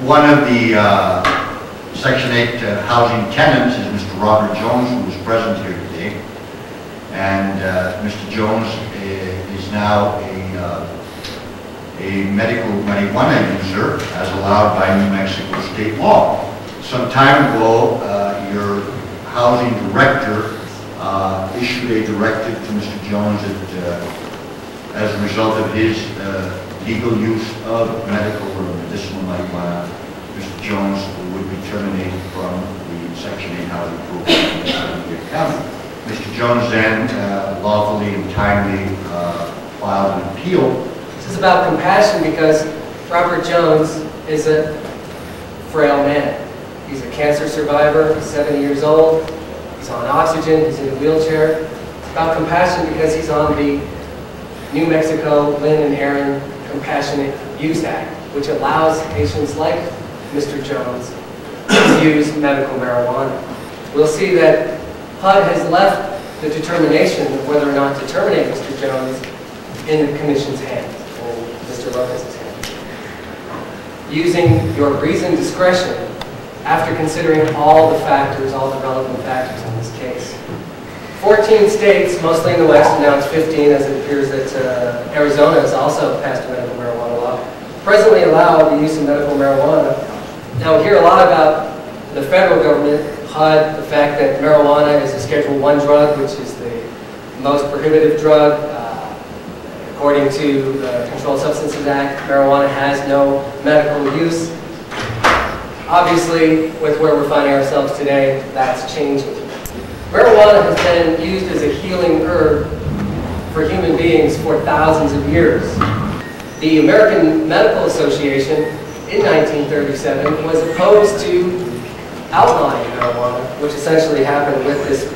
One of the Section 8 housing tenants is Mr. Robert Jones, who is present here today. And Mr. Jones is now a medical marijuana user as allowed by New Mexico state law. Some time ago, your housing director issued a directive to Mr. Jones that as a result of his legal use of medical or medicinal marijuana, Mr. Jones would be terminated from the Section 8 housing program in San Miguel County. Mr. Jones then lawfully and timely filed an appeal. This is about compassion because Robert Jones is a frail man. He's a cancer survivor, he's 70 years old, he's on oxygen, he's in a wheelchair. It's about compassion because he's on the New Mexico Lynn and Aaron Compassionate Use Act, which allows patients like Mr. Jones to use medical marijuana. We'll see that HUD has left the determination of whether or not to terminate Mr. Jones in the Commission's hands, in Mr. Lopez's hands. Using your reasoned discretion after considering all the factors, all the relevant factors in this case. 14 states, mostly in the West, and now it's 15 as it appears that Arizona has also passed a medical marijuana law, presently allow the use of medical marijuana. Now we hear a lot about the federal government, HUD, the fact that marijuana is a Schedule I drug, which is the most prohibitive drug. According to the Controlled Substances Act, marijuana has no medical use. Obviously, with where we're finding ourselves today, that's changing. Marijuana has been used as a healing herb for human beings for thousands of years. The American Medical Association in 1937 was opposed to outlawing marijuana, which essentially happened with this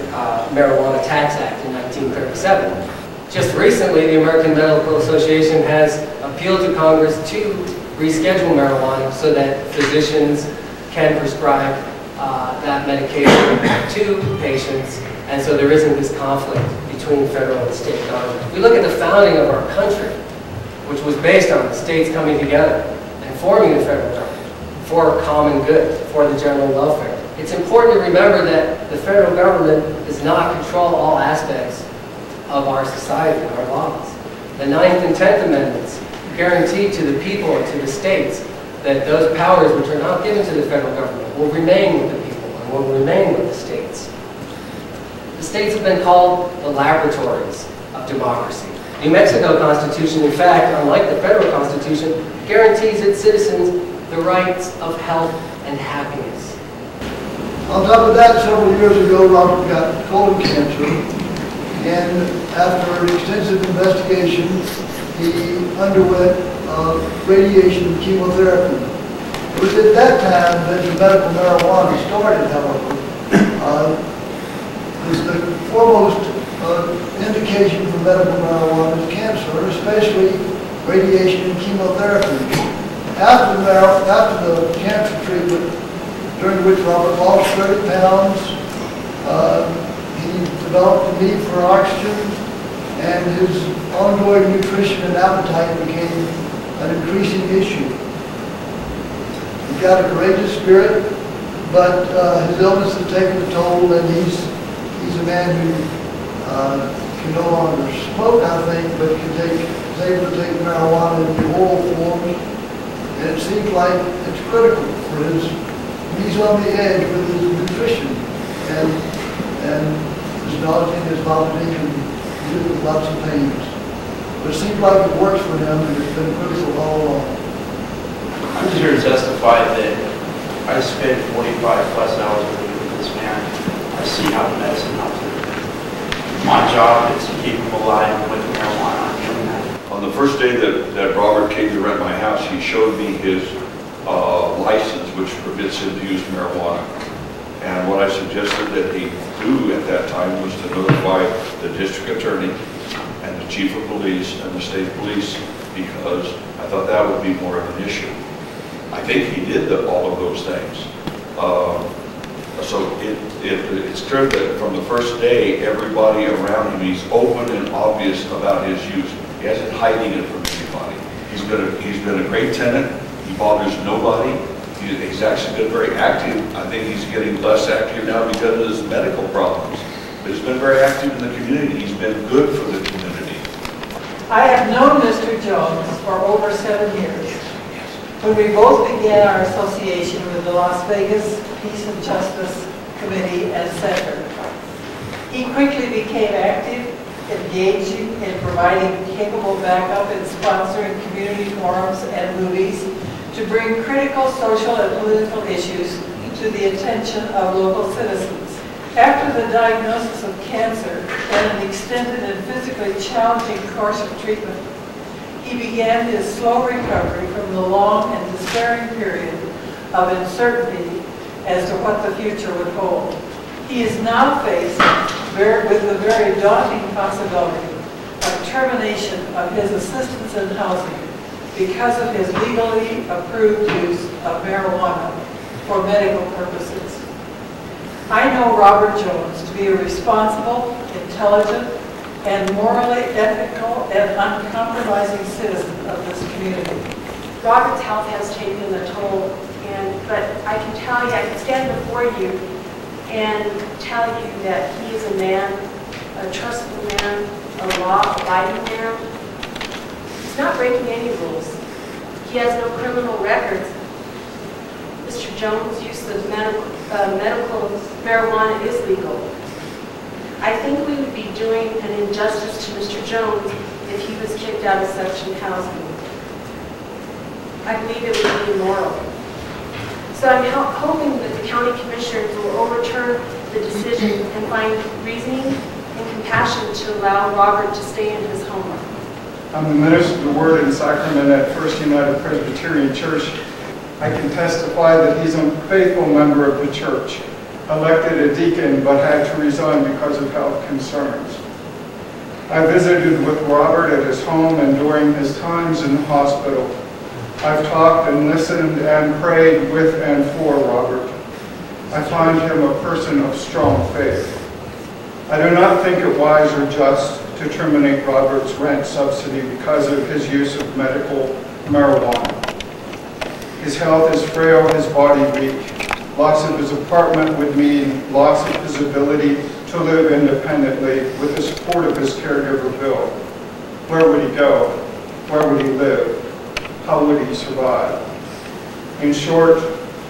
Marijuana Tax Act in 1937. Just recently, the American Medical Association has appealed to Congress to reschedule marijuana so that physicians can prescribe that medication to patients, and so there isn't this conflict between federal and state government. We look at the founding of our country, which was based on the states coming together and forming the federal government for common good, for the general welfare. It's important to remember that the federal government does not control all aspects of our society and our laws. The 9th and 10th Amendments guarantee to the people and to the states that those powers which are not given to the federal government will remain with the people and will remain with the states. The states have been called the laboratories of democracy. New Mexico Constitution, in fact, unlike the federal Constitution, guarantees its citizens the rights of health and happiness. On top of that, several years ago, Robert got colon cancer, and after an extensive investigation, he underwent radiation and chemotherapy. It was at that time that the medical marijuana started, however. The foremost indication for medical marijuana is cancer, especially radiation and chemotherapy. After the cancer treatment, during which Robert lost 30 pounds, he developed a need for oxygen, and his ongoing nutrition and appetite became an increasing issue. He's got a courageous spirit, but his illness has taken a toll, and he's a man who can no longer smoke, I think, but is able to take marijuana in the oral forms, and it seems like it's critical for his. He's on the edge with his nutrition and his nausea and his vomiting and with lots of pains. But it seems like it works for him, and it's been critical all along. I'm just here to testify that I spent 45 plus hours a week with this man. I see how the medicine helps him. My job is to keep him alive with marijuana. I'm doing that. On the first day that Robert came to rent my house, he showed me his license, which permits him to use marijuana. And what I suggested that he do at that time was to notify the district attorney and the chief of police and the state police, because I thought that would be more of an issue. I think he did all of those things. So it's true that from the first day, everybody around him, he's open and obvious about his use. He isn't hiding it from anybody. He's been a great tenant. He bothers nobody. He's actually been very active. I think he's getting less active now because of his medical problems. But he's been very active in the community. He's been good for the community. I have known Mr. Jones for over 7 years. When we both began our association with the Las Vegas Peace and Justice Committee and Center, he quickly became active, engaging in providing capable backup and sponsoring community forums and movies to bring critical social and political issues to the attention of local citizens. After the diagnosis of cancer and an extended and physically challenging course of treatment, he began his slow recovery from the long and despairing period of uncertainty as to what the future would hold. He is now faced with the very daunting possibility of termination of his assistance in housing because of his legally approved use of marijuana for medical purposes. I know Robert Jones to be a responsible, intelligent, and morally ethical and uncompromising citizen of this community. Robert's health has taken a toll, but I can tell you, I can stand before you and tell you that he is a man, a trustful man, a law-abiding man. He's not breaking any rules. He has no criminal records. Mr. Jones' use of medical marijuana is legal. I think we would be doing an injustice to Mr. Jones if he was kicked out of section housing. I believe it would be immoral. So I'm hoping that the county commissioners will overturn the decision and find reasoning and compassion to allow Robert to stay in his home. I'm the minister of the Word in Sacrament at First United Presbyterian Church. I can testify that he's a faithful member of the church, elected a deacon but had to resign because of health concerns. I visited with Robert at his home and during his times in the hospital. I've talked and listened and prayed with and for Robert. I find him a person of strong faith. I do not think it wise or just to terminate Robert's rent subsidy because of his use of medical marijuana. His health is frail, his body weak. Loss of his apartment would mean loss of his ability to live independently with the support of his caregiver bill. Where would he go? Where would he live? How would he survive? In short,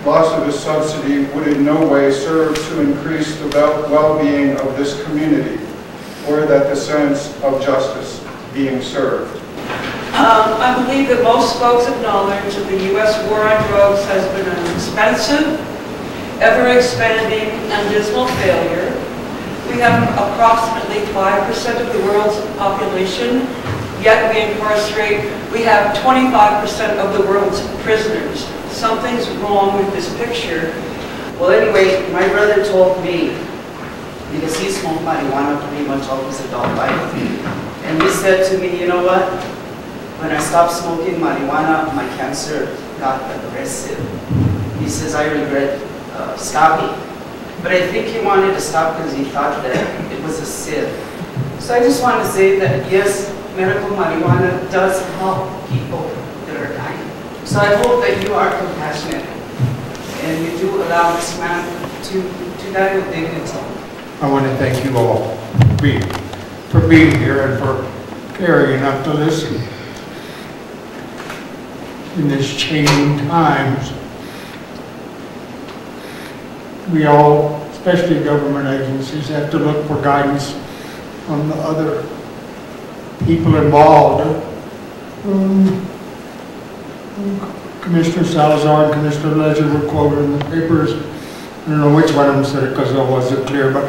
loss of his subsidy would in no way serve to increase the well-being of this community or that the sense of justice being served. I believe that most folks acknowledge that the U.S. war on drugs has been an expensive, ever-expanding, and dismal failure. We have approximately 5% of the world's population, yet we incarcerate. We have 25% of the world's prisoners. Something's wrong with this picture. Well, anyway, my brother told me, because he smoked marijuana pretty much all his adult life, and he said to me, you know what? When I stopped smoking marijuana, my cancer got aggressive. He says, I regret stopping. But I think he wanted to stop because he thought that it was a sin. So I just want to say that yes, medical marijuana does help people that are dying. So I hope that you are compassionate and you do allow this man to die with dignity. I want to thank you all for being here and for caring enough to listen. In this changing times, we all, especially government agencies, have to look for guidance on the other people involved. Commissioner Salazar and Commissioner Ledger were quoted in the papers. I don't know which one of them said it because it wasn't clear, but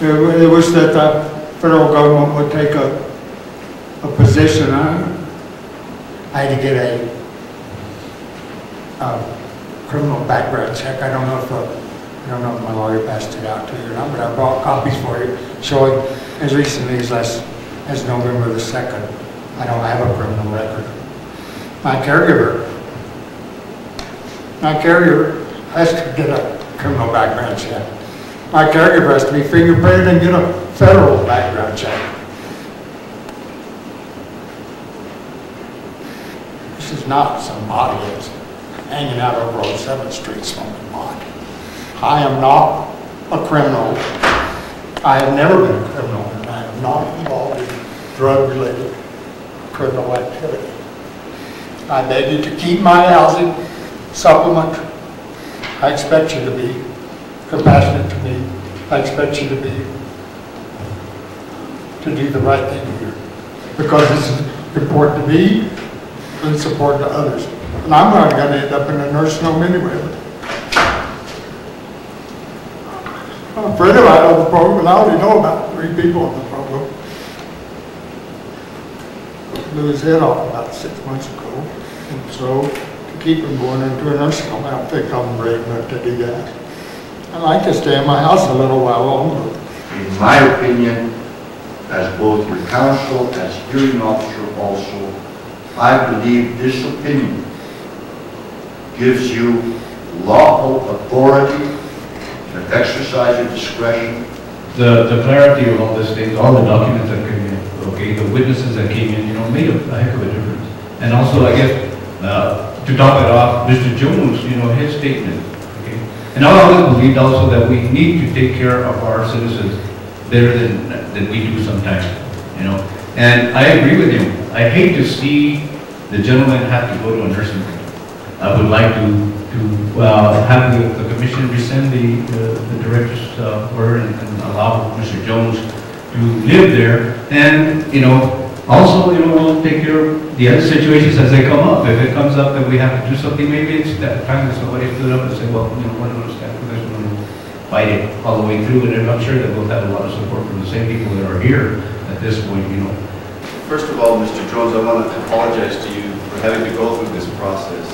it was that the federal government would take a position. I had to get a criminal background check. I don't know if my lawyer passed it out to you or not, but I brought copies for you showing as recently as November the 2nd, I don't have a criminal record. My caregiver has to get a criminal background check. My caregiver has to be fingerprinted and get a federal background check. This is not some audience. hanging out over on 7th Street smoking pot. I am not a criminal. I have never been a criminal, and I am not involved in drug-related criminal activity. I beg you to keep my housing supplement. I expect you to be compassionate to me. I expect you to do the right thing here, because this is important to me and it's important to others. And I'm not going to end up in a nursing home anyway. I'm afraid of I know the program, and I already know about 3 people in the program. Blew his head off about 6 months ago, and so to keep him going into a nursing home, I don't think I'm brave enough to do that. I'd like to stay in my house a little while longer. In my opinion, as both your counsel, as hearing officer also, I believe this opinion gives you lawful authority to exercise your discretion. The clarity of all these things, all the documents that came in, okay, the witnesses that came in, made a heck of a difference. And also, I guess, to top it off, Mr. Jones, his statement, okay. And I always believed also that we need to take care of our citizens better than we do sometimes, And I agree with him. I hate to see the gentleman have to go to a nursing home. I would like to have the commission rescind the director's order and allow Mr. Jones to live there. And, also, we'll take care of the other situations as they come up. If it comes up that we have to do something, maybe it's that time that somebody stood up and said, well, we're going to stand for this, we're going to fight it all the way through. And I'm sure that we'll have a lot of support from the same people that are here at this point, First of all, Mr. Jones, I want to apologize to you for having to go through this process.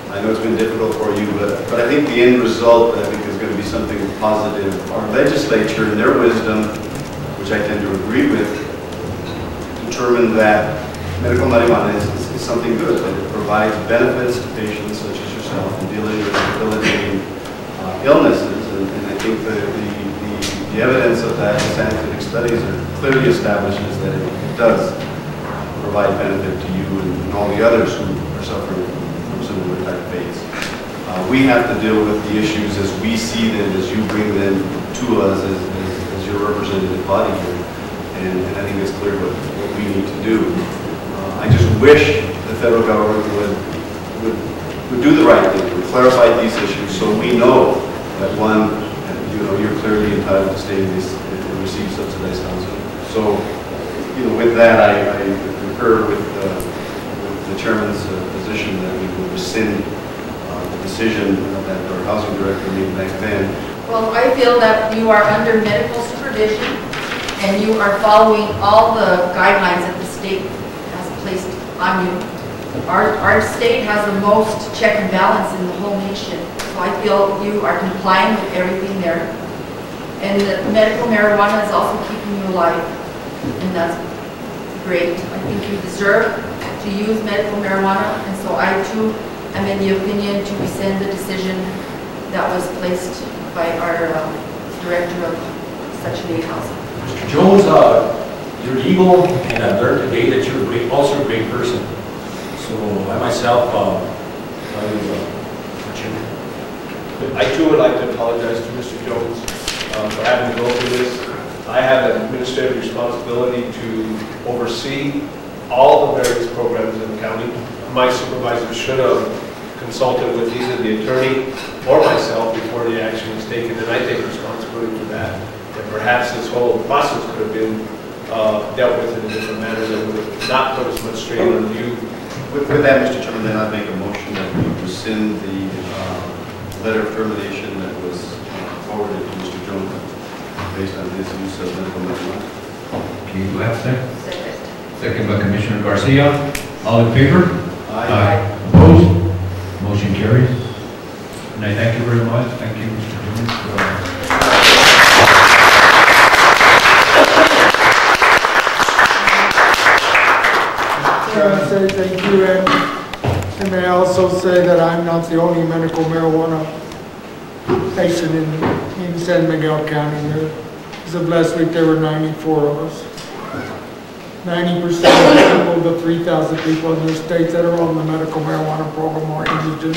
I know it's been difficult for you, but I think the end result, I think, is going to be something positive. Our legislature, in their wisdom, which I tend to agree with, determined that medical marijuana is something good, that it provides benefits to patients such as yourself in dealing with debilitating illnesses. And I think the evidence of that in scientific studies clearly establishes that it does provide benefit to you and all the others who are suffering from similar type fates. We have to deal with the issues as we see them, as you bring them to us as your representative body here. And I think it's clear what we need to do. I just wish the federal government would do the right thing, would clarify these issues so we know that one, you're clearly entitled to stay in this and receive subsidized housing. So, with that, I concur with the chairman's position that we will rescind the decision that our housing director made back then. Well, I feel that you are under medical supervision and you are following all the guidelines that the state has placed on you. Our state has the most check and balance in the whole nation. So I feel you are complying with everything there. And the medical marijuana is also keeping you alive. And that's great. I think you deserve to use medical marijuana. And so I too am in the opinion to rescind the decision that was placed by our director of Section 8 housing. Mr. Jones, you're legal, and I've learned today that you're also a great person. So I myself, I too would like to apologize to Mr. Jones for having to go through this. I have an administrative responsibility to oversee all the various programs in the county. My supervisor should have consulted with either the attorney or myself before the action was taken, and I take responsibility for that. And perhaps this whole process could have been dealt with in a different manner that would have not put as much strain on you. With that, Mr. Chairman, then I'd make a motion that we rescind the letter of termination that was forwarded to Mr. Jones based on his use of medical marijuana. Okay, do I have a second? Second. Second by Commissioner Garcia. All in favor? Aye. Opposed? Motion carries. And I thank you very much. Thank you, Mr. Jones. I say thank you, and may I also say that I'm not the only medical marijuana patient in San Miguel County. As of last week, there were 94 of us. 90% of the people, the 3,000 people in the state that are on the medical marijuana program are indigent.